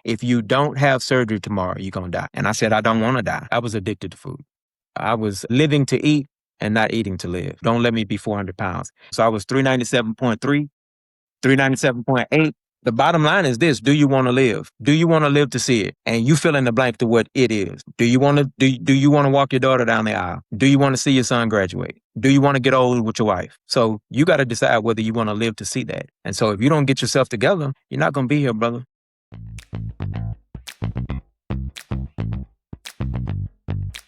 if you don't have surgery tomorrow, you're going to die. And I said, I don't want to die. I was addicted to food. I was living to eat and not eating to live. Don't let me be 400 pounds. So I was 397.3, 397.8. The bottom line is this: do you want to live? Do you want to live to see it? And you fill in the blank to what it is. Do you want to do you want to walk your daughter down the aisle? Do you want to see your son graduate? Do you want to get old with your wife? So you got to decide whether you want to live to see that. And so if you don't get yourself together, you're not going to be here, brother.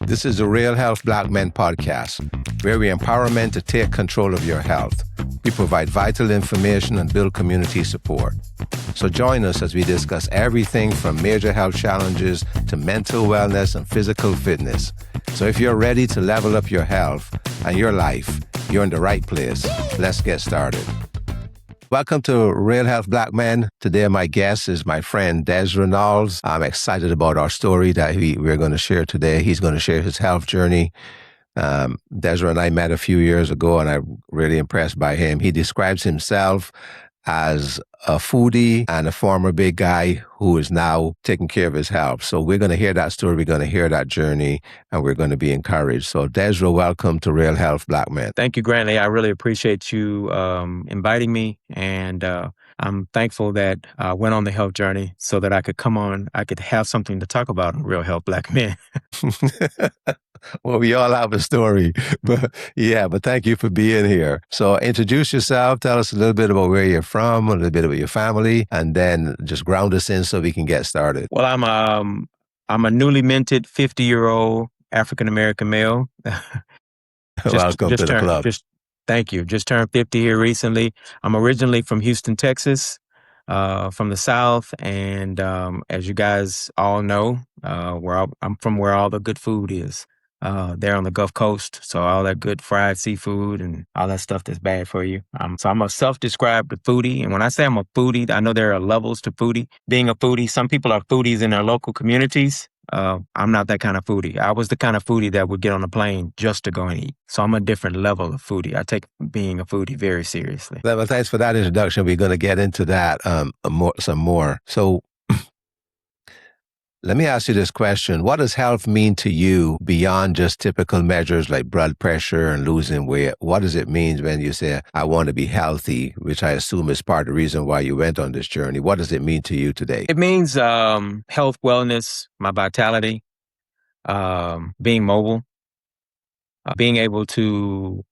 This is the Real Health Black Men podcast, where we empower men to take control of your health. We provide vital information and build community support. So join us as we discuss everything from major health challenges to mental wellness and physical fitness. So if you're ready to level up your health and your life, you're in the right place. Let's get started. Welcome to Real Health Black Men. Today, my guest is my friend Dezra Nauls. I'm excited about our story that we're going to share today. He's going to share his health journey. Dezra and I met a few years ago, and I'm really impressed by him. He describes himself as a foodie and a former big guy who is now taking care of his health. So we're going to hear that story. We're going to hear that journey, and we're going to be encouraged. So Dezra, welcome to Real Health Black Men. Thank you, Grantley. I really appreciate you inviting me. And I'm thankful that I went on the health journey so that I could come on, I could have something to talk about on Real Health Black Men. Well, we all have a story, but thank you for being here. So introduce yourself, tell us a little bit about where you're from, a little bit about your family, and then just ground us in so we can get started. Well, I'm a newly minted 50-year-old African-American male. Welcome to the club. Thank you. Just turned 50 here recently. I'm originally from Houston, Texas, from the South. And as you guys all know, I'm from where all the good food is. There on the Gulf Coast. So all that good fried seafood and all that stuff that's bad for you. So I'm a self-described foodie. And when I say I'm a foodie, I know there are levels to foodie. Being a foodie, some people are foodies in their local communities. I'm not that kind of foodie. I was the kind of foodie that would get on a plane just to go and eat. So I'm a different level of foodie. I take being a foodie very seriously. Well, thanks for that introduction. We're going to get into that some more. So let me ask you this question. What does health mean to you beyond just typical measures like blood pressure and losing weight? What does it mean when you say, I want to be healthy, which I assume is part of the reason why you went on this journey? What does it mean to you today? It means health, wellness, my vitality, being mobile, being able to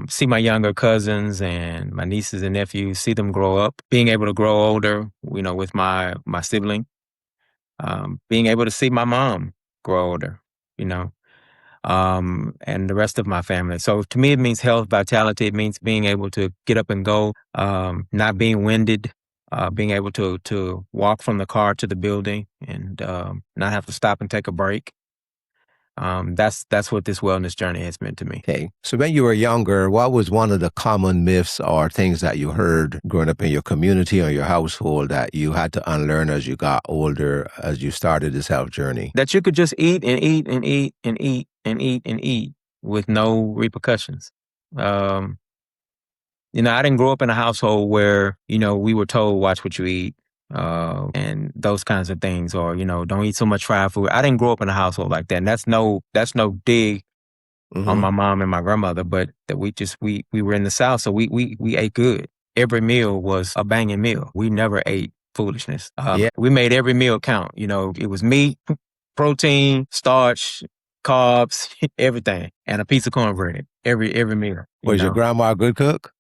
see my younger cousins and my nieces and nephews, see them grow up, being able to grow older, with my sibling. Being able to see my mom grow older, and the rest of my family. So to me, it means health, vitality. It means being able to get up and go, not being winded, being able to walk from the car to the building and not have to stop and take a break. That's what this wellness journey has meant to me. Okay. So when you were younger, what was one of the common myths or things that you heard growing up in your community or your household that you had to unlearn as you got older, as you started this health journey? That you could just eat and eat and eat and eat and eat and eat with no repercussions. I didn't grow up in a household where, we were told, watch what you eat. And those kinds of things, or, don't eat so much fried food. I didn't grow up in a household like that. And that's no dig on my mom and my grandmother, but that we were in the South. So we ate good. Every meal was a banging meal. We never ate foolishness. We made every meal count. It was meat, protein, starch, carbs, everything, and a piece of cornbread. Every meal. Was your grandma a good cook?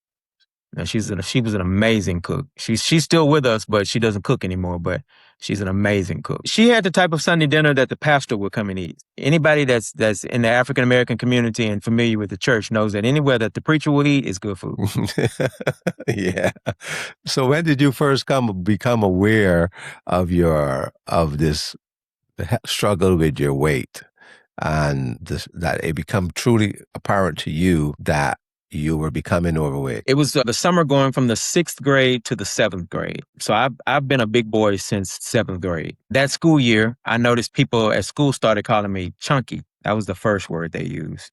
No, she was an amazing cook. She's still with us, but she doesn't cook anymore, but she's an amazing cook. She had the type of Sunday dinner that the pastor would come and eat. Anybody that's in the African-American community and familiar with the church knows that anywhere that the preacher will eat is good food. Yeah. So when did you first become aware of this struggle with your weight and that it become truly apparent to you that you were becoming overweight? It was the summer going from the 6th grade to the 7th grade. So I've been a big boy since 7th grade. That school year, I noticed people at school started calling me chunky. That was the first word they used.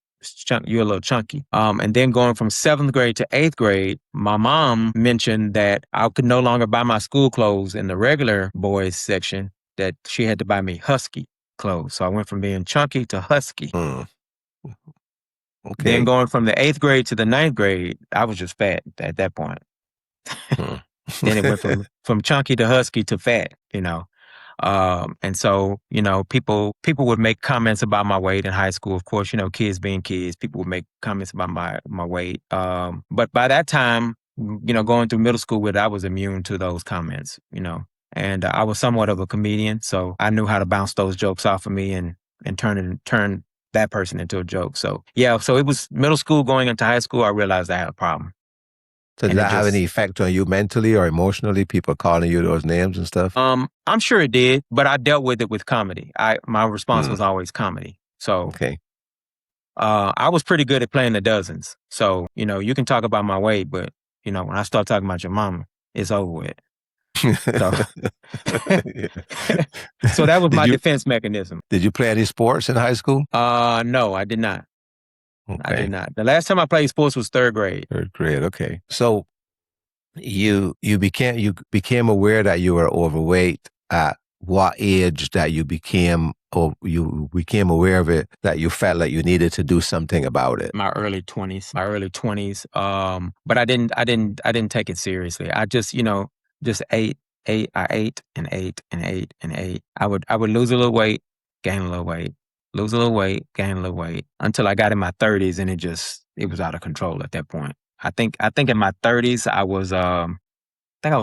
you're a little chunky. And then going from 7th grade to 8th grade, my mom mentioned that I could no longer buy my school clothes in the regular boys section, that she had to buy me husky clothes. So I went from being chunky to husky. Okay. Then going from the 8th grade to the 9th grade, I was just fat at that point. Then it went from chunky to husky to fat, and so, people would make comments about my weight in high school. Of course, kids being kids, people would make comments about my weight. But by that time, going through middle school I was immune to those comments, and I was somewhat of a comedian, so I knew how to bounce those jokes off of me and turn that person into a joke. So yeah, so it was middle school going into high school, I realized I had a problem. So did that have any effect on you mentally or emotionally? People calling you those names and stuff? I'm sure it did, but I dealt with it with comedy. My response was always comedy. So okay. I was pretty good at playing the dozens. So, you can talk about my weight, but, when I start talking about your mama, it's over with. So, so that was my defense mechanism. Did you play any sports in high school? No, I did not. Okay. I did not. The last time I played sports was 3rd grade. 3rd grade, okay. So you became aware that you were overweight at what age that you became aware of it, that you felt like you needed to do something about it? My early 20s. But I didn't take it seriously. I just, just ate. I ate and ate and ate and ate. I would lose a little weight, gain a little weight. Lose a little weight, gain a little weight, until I got in my 30s, and it was out of control at that point. I think in my 30s, I was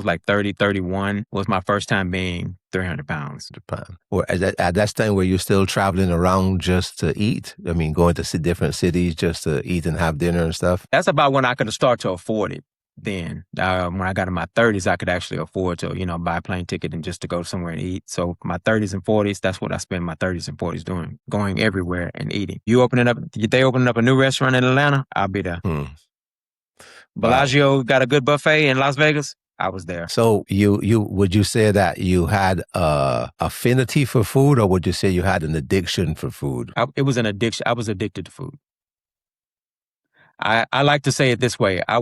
like 30, 31 was my first time being 300 pounds. Or at that time, were you still traveling around just to eat? I mean, going to different cities just to eat and have dinner and stuff? That's about when I could have started to afford it. Then when I got in my 30s, I could actually afford to, buy a plane ticket and just to go somewhere and eat. So my 30s and 40s, that's what I spent my 30s and 40s doing, going everywhere and eating. They opening up a new restaurant in Atlanta, I'll be there. Bellagio got a good buffet in Las Vegas, I was there. So would you say that you had affinity for food, or would you say you had an addiction for food? It was an addiction. I was addicted to food. I like to say it this way. I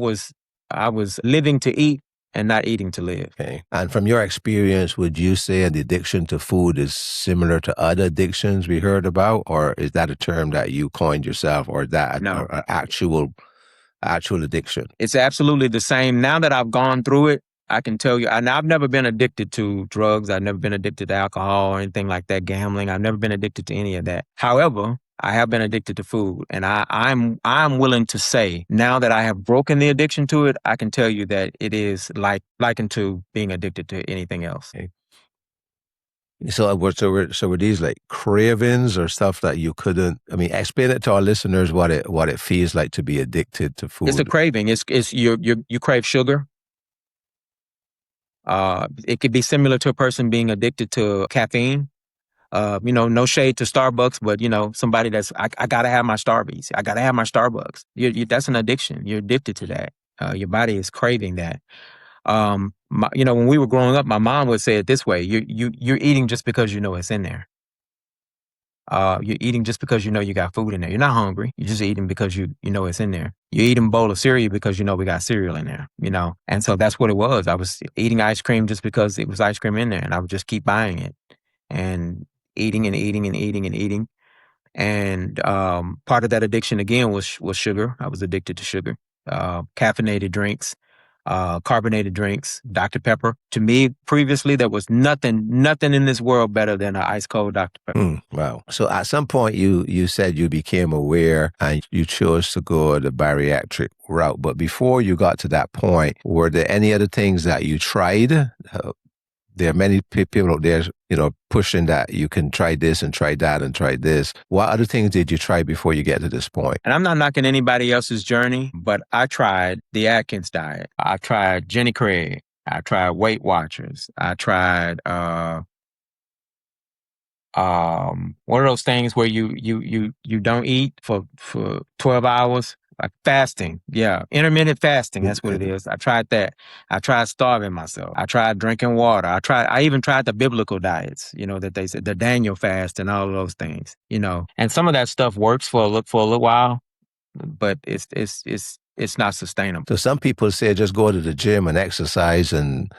was living to eat and not eating to live. Okay. And from your experience, would you say the addiction to food is similar to other addictions we heard about, or is that a term that you coined yourself, or that no. an actual addiction? It's absolutely the same. Now that I've gone through it, I can tell you, and I've never been addicted to drugs. I've never been addicted to alcohol or anything like that, gambling. I've never been addicted to any of that. However, I have been addicted to food, and I'm willing to say, now that I have broken the addiction to it, I can tell you that it is likened to being addicted to anything else. Okay. So were these like cravings or stuff that you couldn't? I mean, explain it to our listeners what it feels like to be addicted to food. It's a craving. It's you crave sugar. It could be similar to a person being addicted to caffeine. No shade to Starbucks, but somebody that's I gotta have my Starbucks. I gotta have my Starbucks. That's an addiction. You're addicted to that. Your body is craving that. When we were growing up, my mom would say it this way: you're eating just because you know it's in there. You're eating just because you know you got food in there. You're not hungry. You're just eating because you know it's in there. You're eating a bowl of cereal because you know we got cereal in there, And so that's what it was. I was eating ice cream just because it was ice cream in there, and I would just keep buying it and eating and eating and eating and eating. And part of that addiction, again, was sugar. I was addicted to sugar. Caffeinated drinks, carbonated drinks, Dr. Pepper. To me, previously, there was nothing in this world better than an ice cold Dr. Pepper. Wow. So at some point, you said you became aware and you chose to go the bariatric route. But before you got to that point, were there any other things that you tried? There are many people out there, pushing that you can try this and try that and try this. What other things did you try before you get to this point? And I'm not knocking anybody else's journey, but I tried the Atkins diet. I tried Jenny Craig. I tried Weight Watchers. I tried, what are those things where you don't eat for 12 hours? Like fasting. Yeah. Intermittent fasting. That's what it is. I tried that. I tried starving myself. I tried drinking water. I even tried the biblical diets, that they said, the Daniel fast and all of those things, And some of that stuff works for a little while. but it's not sustainable. So some people say just go to the gym and exercise and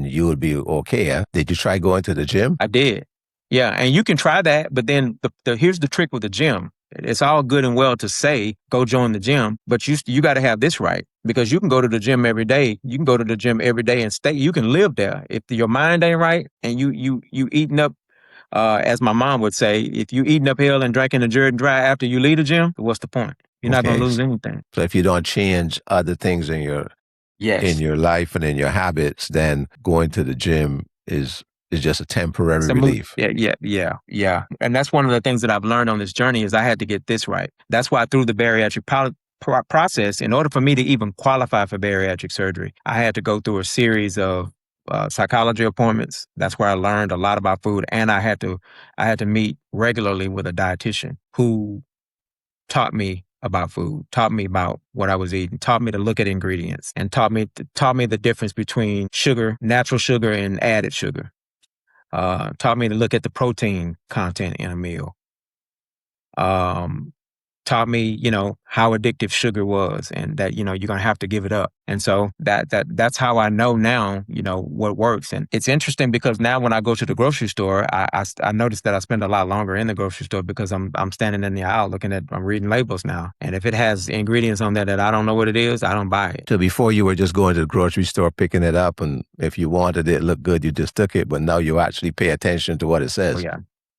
you would be okay. Huh? Did you try going to the gym? I did. Yeah, and you can try that, but then here's the trick with the gym. It's all good and well to say go join the gym, but you got to have this right, because you can go to the gym every day. You can go to the gym every day and stay. You can live there if your mind ain't right and you eating up. As my mom would say, if you eating up hell and drinking the Jordan dry after you leave the gym, what's the point? You're not gonna Okay. lose anything. So if you don't change other things in your Yes. life and in your habits, then going to the gym is just a temporary relief. Yeah. And that's one of the things that I've learned on this journey is I had to get this right. That's why through the bariatric process, in order for me to even qualify for bariatric surgery, I had to go through a series of psychology appointments. That's where I learned a lot about food, and I had to meet regularly with a dietitian who taught me about food, taught me about what I was eating, taught me to look at ingredients, and taught me the difference between sugar, natural sugar, and added sugar. Taught me to look at the protein content in a meal. Taught me, how addictive sugar was, and that, you're going to have to give it up. And so that's how I know now, what works. And it's interesting because now when I go to the grocery store, I notice that I spend a lot longer in the grocery store because I'm standing in the aisle I'm reading labels now. And if it has ingredients on there that I don't know what it is, I don't buy it. So before you were just going to the grocery store, picking it up, and if you wanted it, looked good, you just took it. But now you actually pay attention to what it says. Oh, yeah.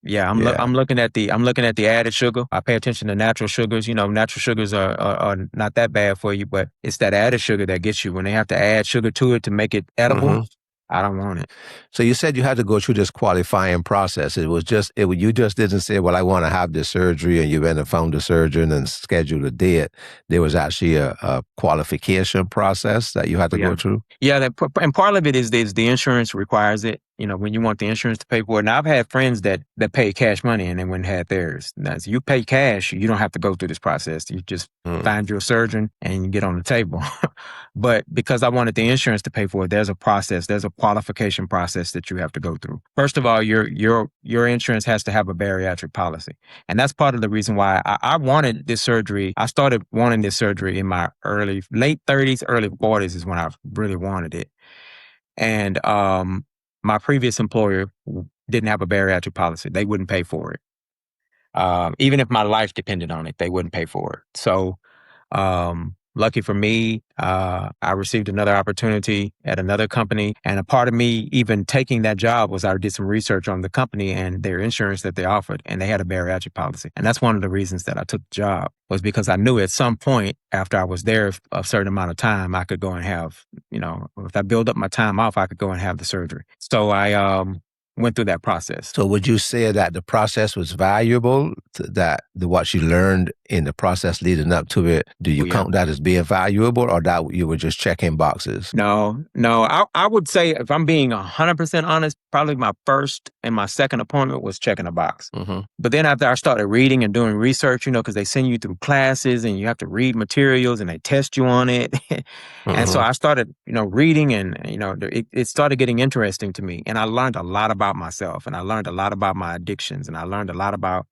Yeah, I'm looking at the added sugar. I pay attention to natural sugars. Natural sugars are not that bad for you, but it's that added sugar that gets you. When they have to add sugar to it to make it edible, I don't want it. So you said you had to go through this qualifying process. You just didn't say, well, I want to have this surgery, and you went and found a surgeon and scheduled a date. There was actually a qualification process that you had to go through. Yeah, and part of it is the insurance requires it. When you want the insurance to pay for it. Now, I've had friends that pay cash money and then went and had theirs. Now, so you pay cash, you don't have to go through this process. You just find your surgeon and you get on the table. But because I wanted the insurance to pay for it, there's a process. There's a qualification process that you have to go through. First of all, your insurance has to have a bariatric policy. And that's part of the reason why I wanted this surgery. I started wanting this surgery in my late 30s, early 40s is when I really wanted it. And my previous employer didn't have a bariatric policy. They wouldn't pay for it. Even if my life depended on it, they wouldn't pay for it. So lucky for me, I received another opportunity at another company. And a part of me even taking that job was I did some research on the company and their insurance that they offered, and they had a bariatric policy. And that's one of the reasons that I took the job, was because I knew at some point after I was there a certain amount of time, I could go and have, if I build up my time off, I could go and have the surgery. So I went through that process. So would you say that the process was valuable, what you learned in the process leading up to it? Do you count that as being valuable, or that you were just checking boxes? No. I would say, if I'm being 100% honest, probably my first and my second appointment was checking a box. But then after I started reading and doing research, because they send you through classes and you have to read materials and they test you on it. And so I started, reading, and, it started getting interesting to me. And I learned a lot about myself, and I learned a lot about my addictions, and I learned a lot about,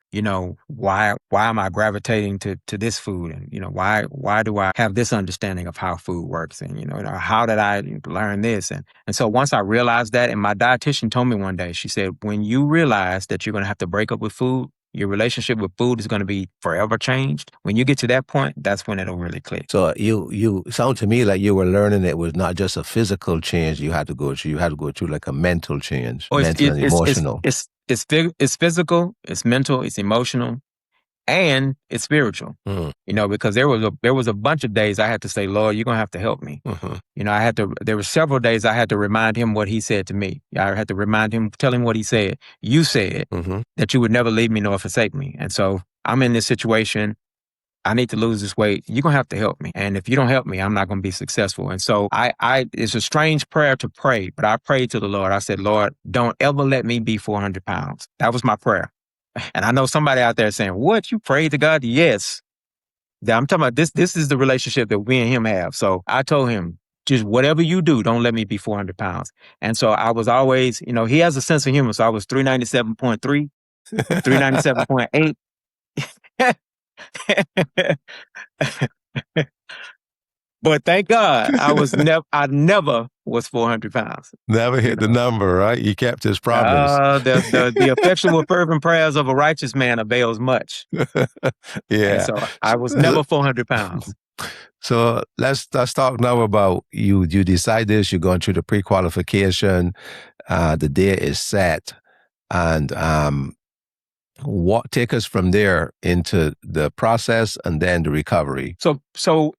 why am I gravitating to this food, and, why do I have this understanding of how food works, and, how did I learn this? And so once I realized that, and my dietitian told me one day, she said, when you realize that you're going to have to break up with food, your relationship with food is going to be forever changed. When you get to that point, that's when it'll really click. So you sound to me like you were learning it was not just a physical change you had to go through. You had to go through like a mental change, mental and emotional. It's physical, it's mental, it's emotional, and it's spiritual. Because there was a bunch of days I had to say, Lord, you're going to have to help me. There were several days I had to remind him what he said to me. I had to remind him, tell him what he said. You said that you would never leave me nor forsake me. And so I'm in this situation. I need to lose this weight. You're going to have to help me. And if you don't help me, I'm not going to be successful. And so it's a strange prayer to pray, but I prayed to the Lord. I said, Lord, don't ever let me be 400 pounds. That was my prayer. And I know somebody out there saying, what, you prayed to God? Yes. I'm talking about this is the relationship that we and him have. So I told him, just whatever you do, don't let me be 400 pounds. And so I was always, he has a sense of humor. So I was 397.3, 397.8. But thank God I never was 400 pounds. Never hit the number, right? He kept his promise. The effectual fervent prayers of a righteous man avails much. And Yeah. so I was never 400 pounds. So let's talk now about you. You decide this. You're going through the pre-qualification. The day is set, and what take us from there into the process and then the recovery. So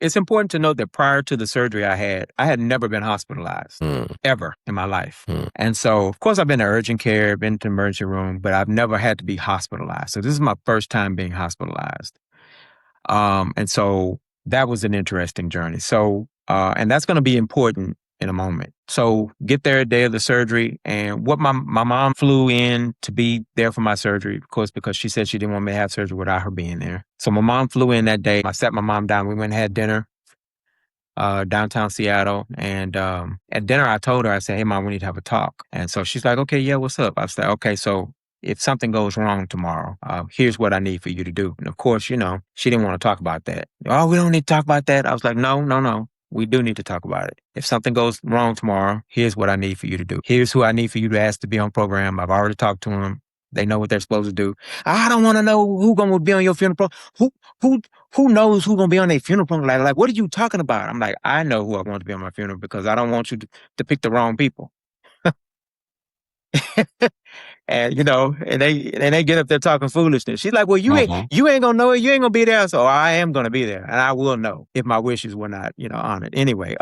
it's important to note that prior to the surgery I had never been hospitalized ever in my life. And so, of course, I've been to urgent care, been to emergency room, but I've never had to be hospitalized. So this is my first time being hospitalized. And so that was an interesting journey. So, and that's going to be important in a moment. So get there a day of the surgery, and what my mom flew in to be there for my surgery, of course, because she said she didn't want me to have surgery without her being there. So my mom flew in that day. I sat my mom down. We went and had dinner, downtown Seattle. And at dinner, I told her, I said, "Hey, Mom, we need to have a talk." And so she's like, "Okay, yeah, what's up?" I said, "Okay, so if something goes wrong tomorrow, here's what I need for you to do." And of course, she didn't want to talk about that. "Oh, we don't need to talk about that." I was like, no. We do need to talk about it. If something goes wrong tomorrow, here's what I need for you to do. Here's who I need for you to ask to be on program. I've already talked to them. They know what they're supposed to do. I don't want to know who's going to be on your funeral program. Who knows who's going to be on their funeral program? Like, what are you talking about? I'm like, I know who I want to be on my funeral because I don't want you to pick the wrong people. And they get up there talking foolishness. She's like, "Well, you ain't gonna know it. You ain't gonna be there." So I am gonna be there, and I will know if my wishes were not, honored. Anyway,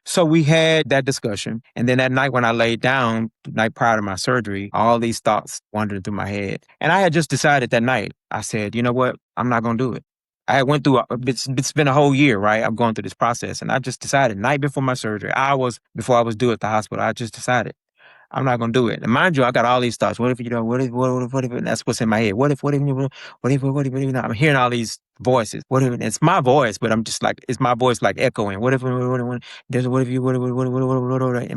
so we had that discussion, and then that night when I laid down, the night prior to my surgery, all these thoughts wandered through my head, and I had just decided that night. I said, "You know what? I'm not gonna do it." I went through, it's been a whole year, right? I'm going through this process, and I just decided night before my surgery, hours before I was due at the hospital, I just decided I'm not gonna do it. And mind you, I got all these thoughts. What if what if, and that's what's in my head. I'm hearing all these voices. What if it's my voice, but I'm just like, it's my voice like echoing. There's what if in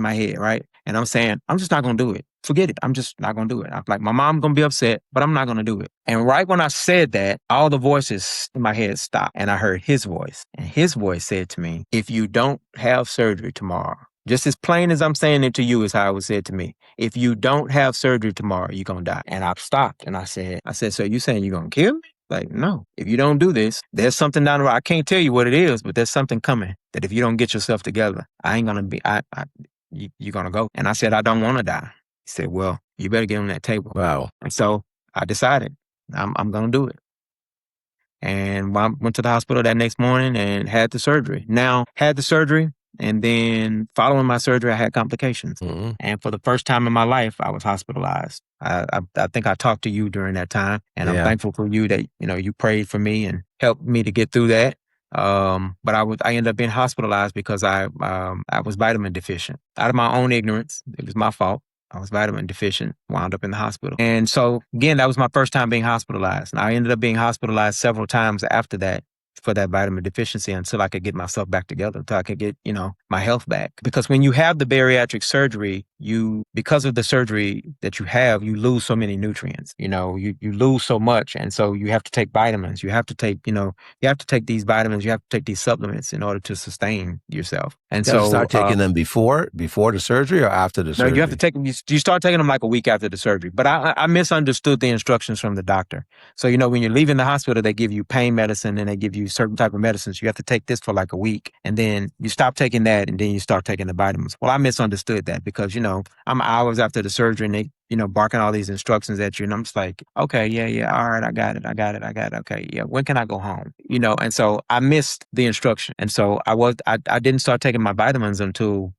my head, right? And I'm saying, I'm just not gonna do it. Forget it. I'm just not gonna do it. I'm like, my mom's gonna be upset, but I'm not gonna do it. And right when I said that, all the voices in my head stopped, and I heard his voice. And his voice said to me, "If you don't have surgery tomorrow," just as plain as I'm saying it to you is how it was said to me. "If you don't have surgery tomorrow, you're going to die." And I stopped and I said, "So you saying you're going to kill me?" Like, "No, if you don't do this, there's something down the road. I can't tell you what it is, but there's something coming that if you don't get yourself together, I ain't going to be, you're going to go." And I said, "I don't want to die." He said, "Well, you better get on that table." Wow. And so I decided I'm going to do it. And I went to the hospital that next morning and had the surgery. And then following my surgery, I had complications. And for the first time in my life, I was hospitalized. I think I talked to you during that time, and I'm thankful for you that, you prayed for me and helped me to get through that. But I ended up being hospitalized because I was vitamin deficient. Out of my own ignorance, it was my fault. I was vitamin deficient, wound up in the hospital. And so, again, that was my first time being hospitalized. And I ended up being hospitalized several times after that for that vitamin deficiency until I could get myself back together, until I could get, my health back. Because when you have the bariatric surgery, because of the surgery that you have, you lose so many nutrients. You lose so much. And so you have to take vitamins. You have to take, these vitamins, you have to take these supplements in order to sustain yourself. And you so start taking them before the surgery or after the surgery? No, you have to take them. You start taking them like a week after the surgery. But I misunderstood the instructions from the doctor. So, when you're leaving the hospital, they give you pain medicine and they give you certain type of medicines. You have to take this for like a week. And then you stop taking that and then you start taking the vitamins. Well, I misunderstood that because, I'm hours after the surgery and they, barking all these instructions at you. And I'm just like, okay, yeah. All right, I got it. Okay, yeah. When can I go home? And so I missed the instruction. And so I didn't start taking my vitamins until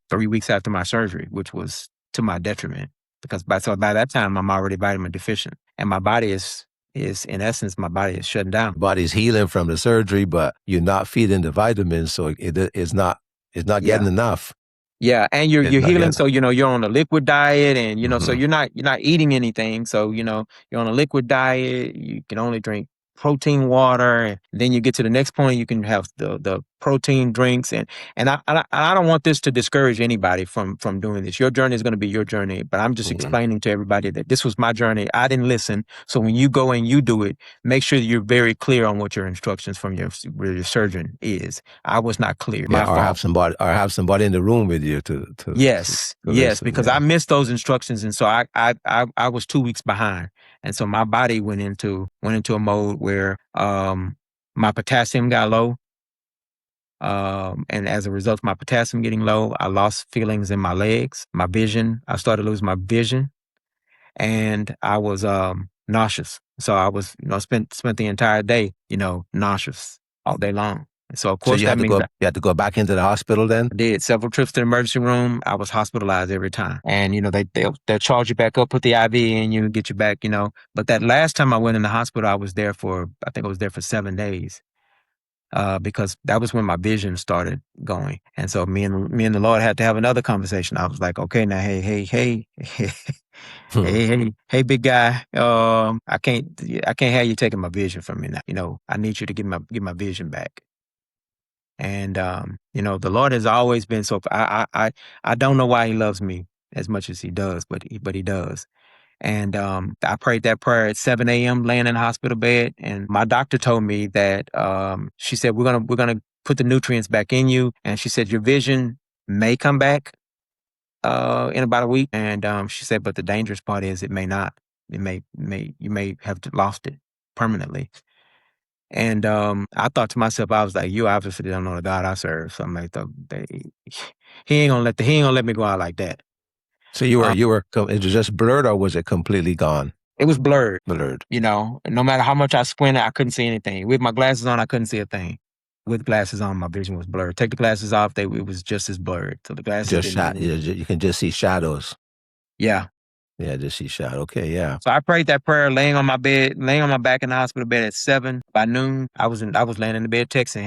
3 weeks after my surgery, which was to my detriment because by that time I'm already vitamin deficient and my body is in essence, my body is shutting down. Body's healing from the surgery, but you're not feeding the vitamins, so it's not getting enough. Yeah, and you're healing, so you're on a liquid diet, and so you're not eating anything, so you're on a liquid diet. You can only drink protein water. And then you get to the next point, you can have the protein drinks. And I don't want this to discourage anybody from doing this. Your journey is going to be your journey, but I'm just explaining to everybody that this was my journey. I didn't listen. So when you go and you do it, make sure that you're very clear on what your instructions from your surgeon is. I was not clear. Yeah, My fault. Have somebody in the room with you to Yes, yes, listen. because Yeah. I missed those instructions, and so I was 2 weeks behind, and so my body went into a mode where my potassium got low, and as a result of my potassium getting low, I lost feelings in my legs, my vision. I started losing my vision, and I was nauseous. So I was spent the entire day nauseous all day long. And so of So course that means you had to go back into the hospital then? I did several trips to the emergency room. I was hospitalized every time. And, they'll charge you back up, put the IV in you, get you back, But that last time I went in the hospital, I think I was there for 7 days. Because that was when my vision started going. And so me and the Lord had to have another conversation. I was like, okay, now, hey, hey, big guy. I can't have you taking my vision from me now. I need you to get my vision back. And the Lord has always been so. I don't know why He loves me as much as He does, but He does. And I prayed that prayer at 7 a.m. laying in the hospital bed, and my doctor told me that she said we're gonna put the nutrients back in you, and she said your vision may come back in about a week, and she said, but the dangerous part is it may not. It you may have lost it permanently. And I thought to myself, I was like, you obviously don't know the God I serve. So I'm like, he ain't gonna let me go out like that. So it was just blurred, or was it completely gone? It was blurred. Blurred. No matter how much I squinted, I couldn't see anything. With my glasses on, I couldn't see a thing. With glasses on, my vision was blurred. Take the glasses off, it was just as blurred. So the glasses didn't. You can just see shadows. Yeah. Yeah, just see shadow. Okay, yeah. So I prayed that prayer laying on my back in the hospital bed at 7. By noon, I was laying in the bed texting.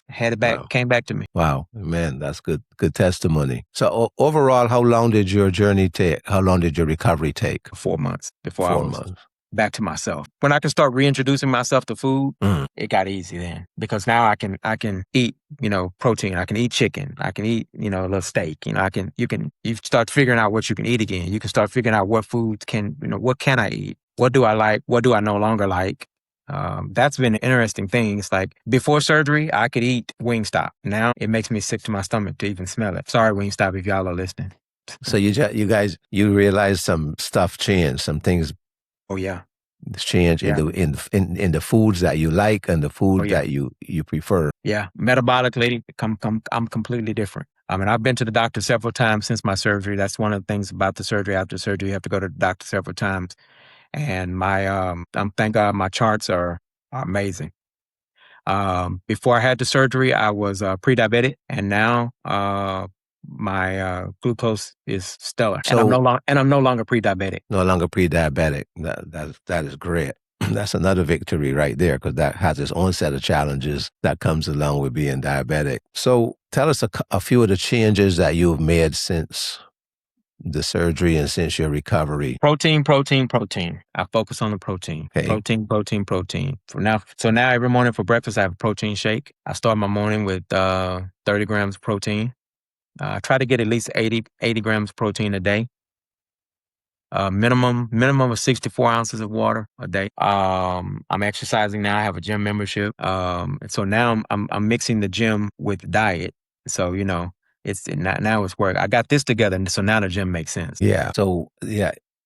Had it back, Wow. came back to me. Wow, man, that's good testimony. So overall, how long did your journey take? How long did your recovery take? 4 months before I 4 was months. back to myself. When I can start reintroducing myself to food, it got easy then, because now I can eat, protein. I can eat chicken. I can eat, a little steak. You start figuring out what you can eat again. You can start figuring out what foods what can I eat? What do I like? What do I no longer like? That's been an interesting thing. It's like before surgery, I could eat Wingstop. Now it makes me sick to my stomach to even smell it. Sorry, Wingstop, if y'all are listening. So you realize some stuff changed, some things. Oh yeah. Change in the foods that you like and the foods that you prefer. Yeah, metabolically, I'm completely different. I mean, I've been to the doctor several times since my surgery. That's one of the things about the surgery. After surgery, you have to go to the doctor several times. And thank God my charts are amazing. Before I had the surgery, I was pre-diabetic, and now my glucose is stellar. So, and I'm no longer pre-diabetic. No longer pre-diabetic. That is great. That's another victory right there, because that has its own set of challenges that comes along with being diabetic. So tell us a few of the changes that you've made since the surgery and since your recovery. Protein. I focus on the protein. Okay. Protein. So now every morning for breakfast, I have a protein shake. I start my morning with 30 grams of protein. I try to get at least 80 grams of protein a day. Minimum of 64 ounces of water a day. I'm exercising now. I have a gym membership. And so now I'm mixing the gym with diet. So, it's now it's work. I got this together, and so now the gym makes sense. Yeah. So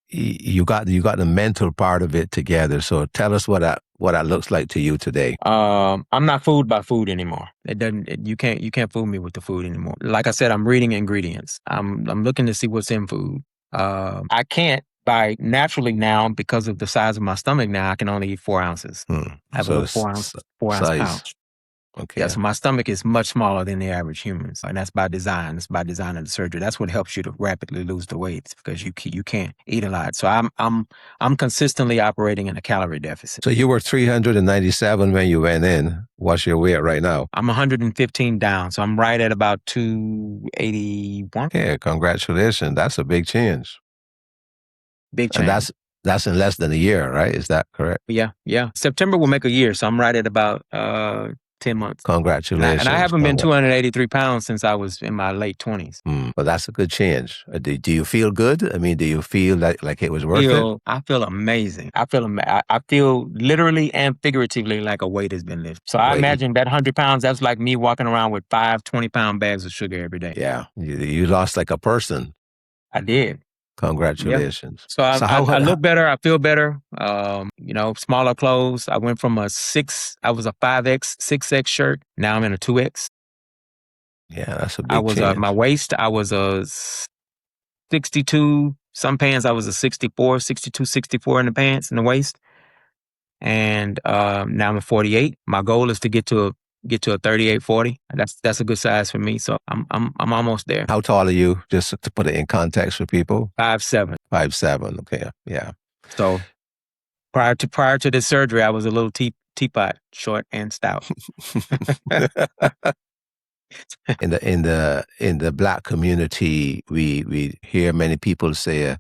you got the mental part of it together. So tell us what that looks like to you today. I'm not fooled by food anymore. You can't fool me with the food anymore. Like I said, I'm reading ingredients. I'm looking to see what's in food. I can't buy naturally now because of the size of my stomach. Now I can only eat 4 ounces. I have a little 4 ounce pouch. Okay. Yeah, so my stomach is much smaller than the average humans, and that's by design. It's by design of the surgery. That's what helps you to rapidly lose the weight, because you can't eat a lot. So I'm consistently operating in a calorie deficit. So you were 397 when you went in. What's your weight right now? I'm 115 down, so I'm right at about 281. Yeah, congratulations. That's a big change. Big change. And That's in less than a year, right? Is that correct? Yeah. September will make a year, so I'm right at about 10 months. Congratulations. And I haven't been 283 pounds since I was in my late 20s. Well, that's a good change. Do you feel good? I mean, do you feel like it was worth it? I feel amazing. I feel literally and figuratively like a weight has been lifted. So I imagine that 100 pounds, that's like me walking around with 5 20-pound bags of sugar every day. Yeah. You lost like a person. I did. Congratulations. So I look better. I feel better. Smaller clothes. I went from I was a 5X, 6X shirt. Now I'm in a 2X. Yeah, that's a big change. My waist, I was a 62. Some pants, I was a 64, 62, 64 in the pants, in the waist. And now I'm a 48. My goal is to get to a 38, 40. That's a good size for me. So I'm almost there. How tall are you? Just to put it in context for people. 5'7". 5'7". Okay. Yeah. So prior to this surgery, I was a little teapot, short and stout. In the Black community, we hear many people say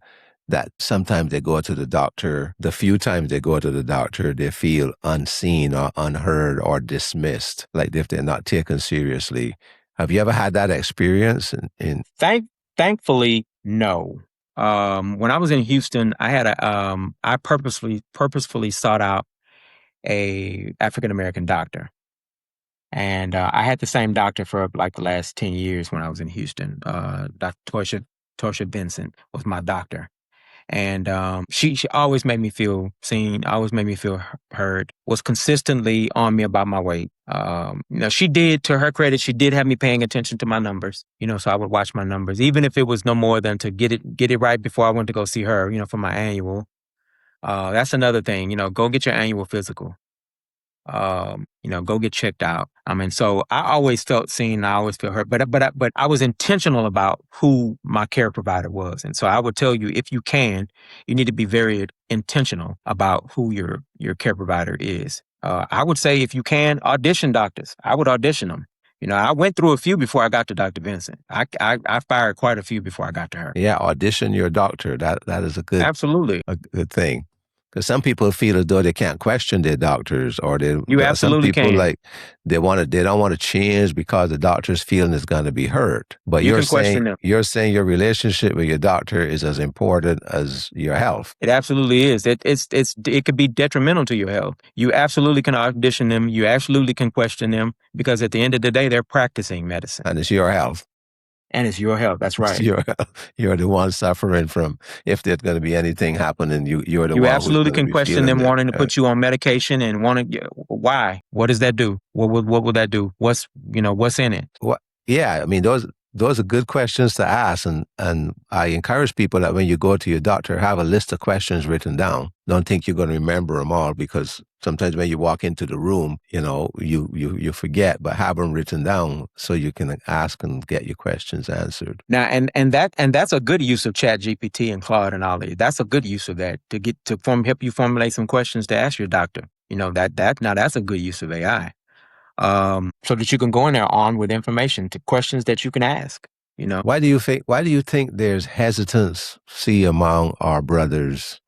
that sometimes they go to the doctor. The few times they go to the doctor, they feel unseen or unheard or dismissed, like if they're not taken seriously. Have you ever had that experience? Thankfully, no. When I was in Houston, I purposefully sought out a African American doctor. And I had the same doctor for like the last 10 years when I was in Houston. Dr. Torsha Benson was my doctor. And she always made me feel seen, always made me feel heard, was consistently on me about my weight. She did, to her credit, she did have me paying attention to my numbers, so I would watch my numbers, even if it was no more than to get it right before I went to go see her, for my annual. That's another thing, go get your annual physical. Go get checked out. So I always felt seen. I always felt heard, but I was intentional about who my care provider was. And so I would tell you, if you can, you need to be very intentional about who your care provider is. I would say if you can, audition doctors. I would audition them. I went through a few before I got to Dr. Benson. I fired quite a few before I got to her. Yeah, audition your doctor. That is a good thing. Because some people feel as though they can't question their doctors, or you absolutely some people can. Like they don't want to change because the doctor's feeling is going to be hurt. But you're saying your relationship with your doctor is as important as your health. It absolutely is. It could be detrimental to your health. You absolutely can audition them. You absolutely can question them, because at the end of the day, they're practicing medicine. And it's your health. And it's your health. That's right. You're the one suffering from, if there's going to be anything happening, you're the one. You absolutely can question them wanting to put you on medication and why? What does that do? What will that do? What's in it? Yeah, those are good questions to ask, and I encourage people that when you go to your doctor, have a list of questions written down. Don't think you're going to remember them all, because sometimes when you walk into the room, you forget, but have them written down so you can ask and get your questions answered. Now, and that's a good use of ChatGPT and Claude and all that. That's a good use of that to help you formulate some questions to ask your doctor. That's a good use of AI. So that you can go in there armed with information to questions that you can ask. Why do you think there's hesitancy among our brothers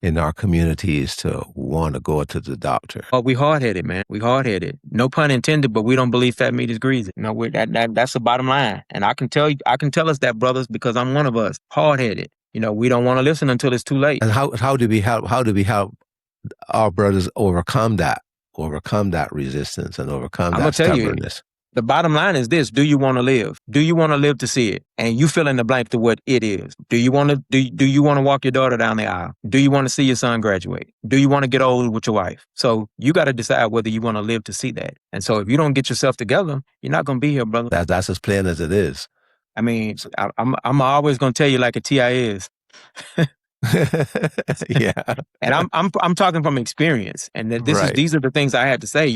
in our communities to want to go to the doctor? Oh, we hard-headed, man. We hard-headed. No pun intended, but we don't believe fat meat is greasy. That's the bottom line. And I can tell us that, brothers, because I'm one of us. Hard-headed. We don't want to listen until it's too late. And how do we help our brothers overcome that resistance and overcome that stubbornness? The bottom line is this: do you want to live? Do you want to live to see it? And you fill in the blank to what it is. Do you want to walk your daughter down the aisle? Do you want to see your son graduate? Do you want to get old with your wife? So you got to decide whether you want to live to see that. And so if you don't get yourself together, you're not going to be here, brother. That's as plain as it is. I'm always going to tell you like a TI is. Yeah. And I'm talking from experience, and these are the things I had to say.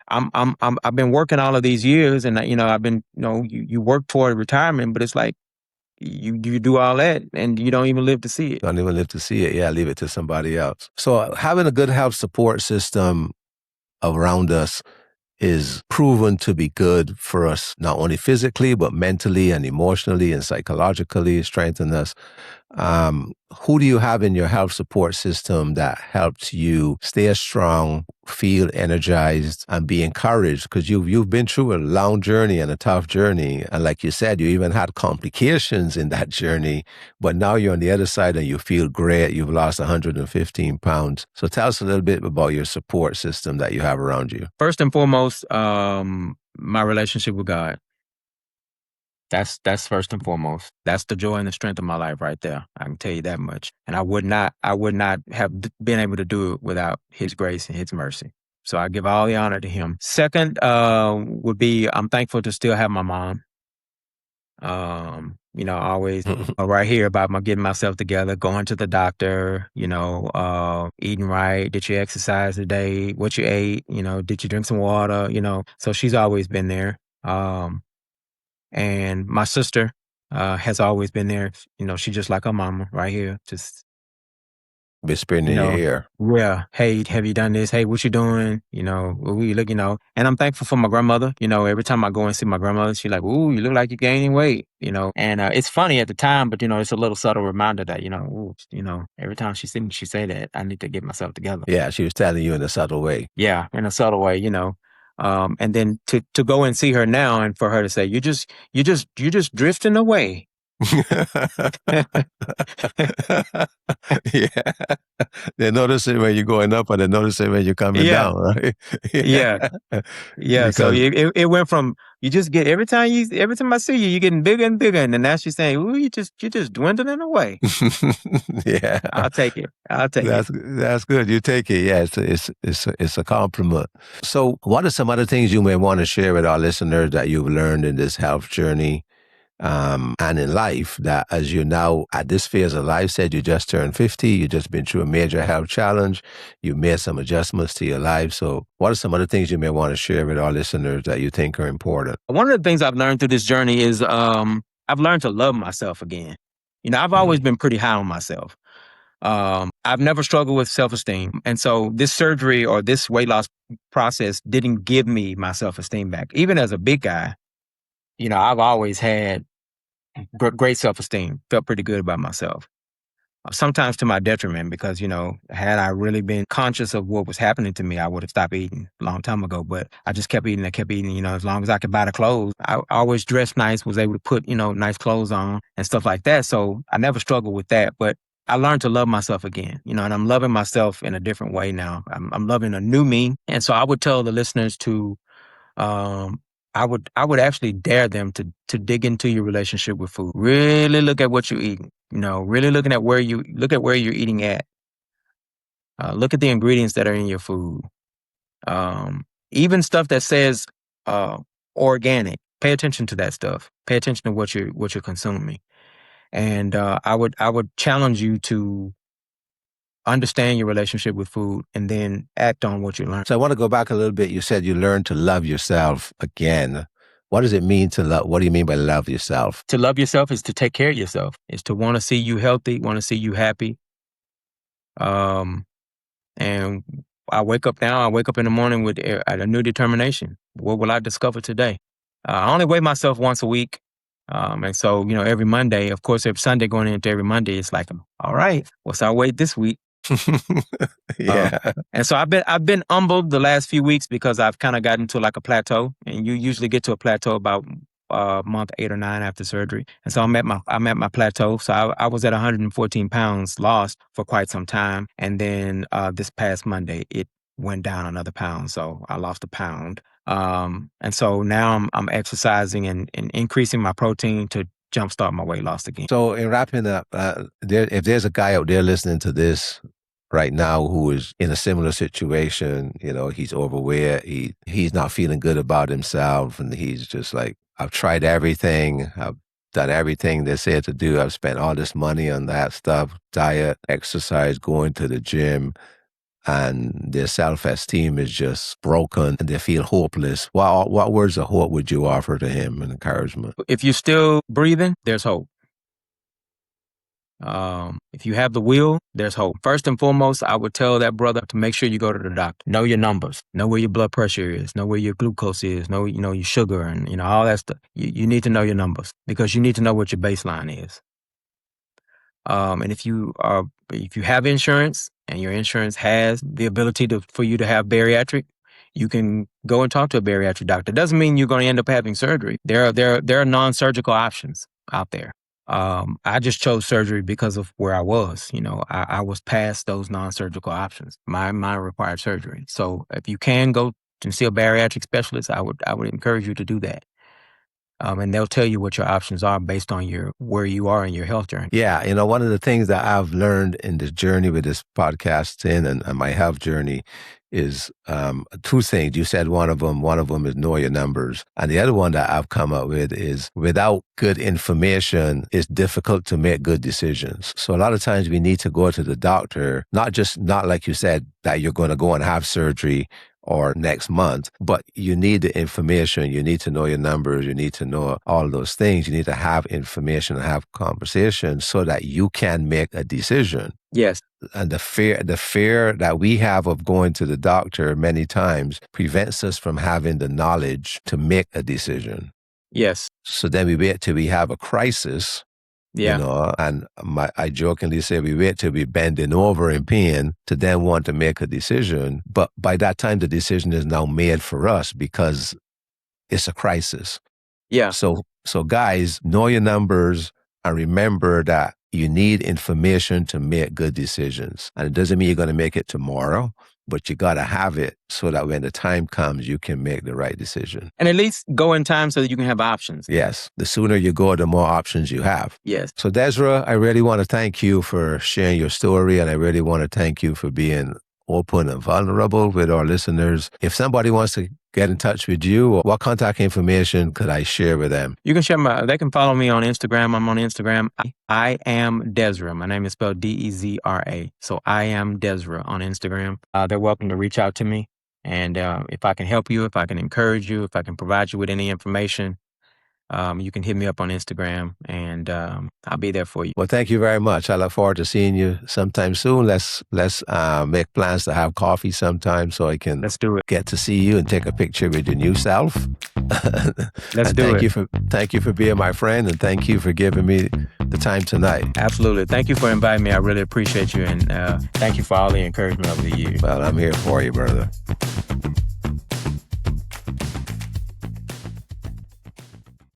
I've been working all of these years, and I've been you work toward retirement, but it's like you do all that and you don't even live to see it. Don't even live to see it. Yeah, leave it to somebody else. So having a good health support system around us is proven to be good for us, not only physically, but mentally and emotionally and psychologically, strengthen us. Who do you have in your health support system that helps you stay strong, feel energized, and be encouraged? Because you've been through a long journey and a tough journey, and like you said, you even had complications in that journey. But now you're on the other side and you feel great. You've lost 115 pounds. So tell us a little bit about your support system that you have around you. First and foremost, my relationship with God. That's first and foremost. That's the joy and the strength of my life right there. I can tell you that much. And I would not have been able to do it without His grace and His mercy. So I give all the honor to Him. Second, would be I'm thankful to still have my mom. Always right here about my getting myself together, going to the doctor, eating right. Did you exercise today? What you ate? Did you drink some water? So she's always been there. And my sister has always been there. She's just like her mama right here. Just, whispering in your ear. Yeah. Hey, have you done this? Hey, what you doing? What you look, and I'm thankful for my grandmother. Every time I go and see my grandmother, she's like, ooh, you look like you're gaining weight, and it's funny at the time, but, it's a little subtle reminder that, ooh, every time she say that, I need to get myself together. Yeah, she was telling you in a subtle way. Yeah, in a subtle way, and then to go and see her now and for her to say, you're just drifting away. Yeah. They notice it when you're going up and they notice it when you're coming down, right? Yeah. Because So it went from you just get every time I see you, you're getting bigger and bigger, and then now she's saying, "Ooh, you're just dwindling away." Yeah, I'll take it. That's good. You take it. Yeah, it's a compliment. So, what are some other things you may want to share with our listeners that you've learned in this health journey? And in life, that as you now at this phase of life, said you just turned 50, you just been through a major health challenge, you made some adjustments to your life. So what are some other things you may want to share with our listeners that you think are important? One of the things I've learned through this journey is I've learned to love myself again. I've always been pretty high on myself. I've never struggled with self-esteem. And so this surgery or this weight loss process didn't give me my self-esteem back. Even as a big guy, I've always had great self-esteem, felt pretty good about myself. Sometimes to my detriment because, had I really been conscious of what was happening to me, I would have stopped eating a long time ago. But I just kept eating. As long as I could buy the clothes. I always dressed nice, was able to put, nice clothes on and stuff like that. So I never struggled with that. But I learned to love myself again, and I'm loving myself in a different way now. I'm loving a new me. And so I would tell the listeners to, I would actually dare them to dig into your relationship with food. Really look at what you're eating. Really looking at where you're eating at. Look at the ingredients that are in your food. Even stuff that says organic. Pay attention to that stuff. Pay attention to what you're consuming. And I would challenge you to understand your relationship with food and then act on what you learn. So I want to go back a little bit. You said you learned to love yourself again. What does it mean to love? What do you mean by love yourself? To love yourself is to take care of yourself. Is to want to see you healthy, want to see you happy. And I wake up in the morning with a new determination. What will I discover today? I only weigh myself once a week. And so, every Monday, of course, every Sunday going into every Monday, it's like, all right, what's our weight this week? Yeah. And so I've been humbled the last few weeks because I've kind of gotten to like a plateau, and you usually get to a plateau about month 8 or 9 after surgery. And so I'm at my plateau. So I was at 114 pounds lost for quite some time. And then this past Monday, it went down another pound. So I lost a pound. And so now I'm exercising and increasing my protein to jumpstart my weight loss again. So in wrapping up, if there's a guy out there listening to this right now who is in a similar situation, he's overweight, he's not feeling good about himself, and he's just like, I've tried everything, I've done everything they said to do, I've spent all this money on that stuff, diet, exercise, going to the gym, and their self-esteem is just broken and they feel hopeless. What words of hope would you offer to him and encouragement? If you're still breathing, there's hope. If you have the will, there's hope. First and foremost, I would tell that brother to make sure you go to the doctor. Know your numbers. Know where your blood pressure is. Know where your glucose is. Know, your sugar and, all that stuff. You need to know your numbers because you need to know what your baseline is. And if you have insurance and your insurance has the ability for you to have bariatric, you can go and talk to a bariatric doctor. Doesn't mean you're going to end up having surgery. There are non-surgical options out there. I just chose surgery because of where I was. I was past those non-surgical options. Mine required surgery. So if you can go to see a bariatric specialist, I would encourage you to do that. And they'll tell you what your options are based on where you are in your health journey. Yeah, one of the things that I've learned in this journey with this podcasting and my health journey is two things. You said one of them is know your numbers. And the other one that I've come up with is without good information, it's difficult to make good decisions. So a lot of times we need to go to the doctor, not like you said, that you're going to go and have surgery or next month, but you need the information. You need to know your numbers. You need to know all those things. You need to have information and have conversations so that you can make a decision. Yes. And the fear that we have of going to the doctor many times prevents us from having the knowledge to make a decision. Yes. So then we wait till we have a crisis. Yeah. And I jokingly say we wait till we're bending over in pain to then want to make a decision. But by that time, the decision is now made for us because it's a crisis. Yeah. So guys, know your numbers and remember that you need information to make good decisions. And it doesn't mean you're going to make it tomorrow, but you got to have it so that when the time comes, you can make the right decision. And at least go in time so that you can have options. Yes. The sooner you go, the more options you have. Yes. So Dezra, I really want to thank you for sharing your story, and I really want to thank you for being open and vulnerable with our listeners. If somebody wants to get in touch with you, what contact information could I share with them? You can they can follow me on Instagram. I'm on Instagram. I am Dezra. My name is spelled Dezra. So I am Dezra on Instagram. They're welcome to reach out to me. And if I can help you, if I can encourage you, if I can provide you with any information, you can hit me up on Instagram, and I'll be there for you. Well, thank you very much. I look forward to seeing you sometime soon. Let's make plans to have coffee sometime so I can get to see you and take a picture with your new self. Thank you for being my friend, and thank you for giving me the time tonight. Absolutely. Thank you for inviting me. I really appreciate you, and thank you for all the encouragement over the years. Well, I'm here for you, brother.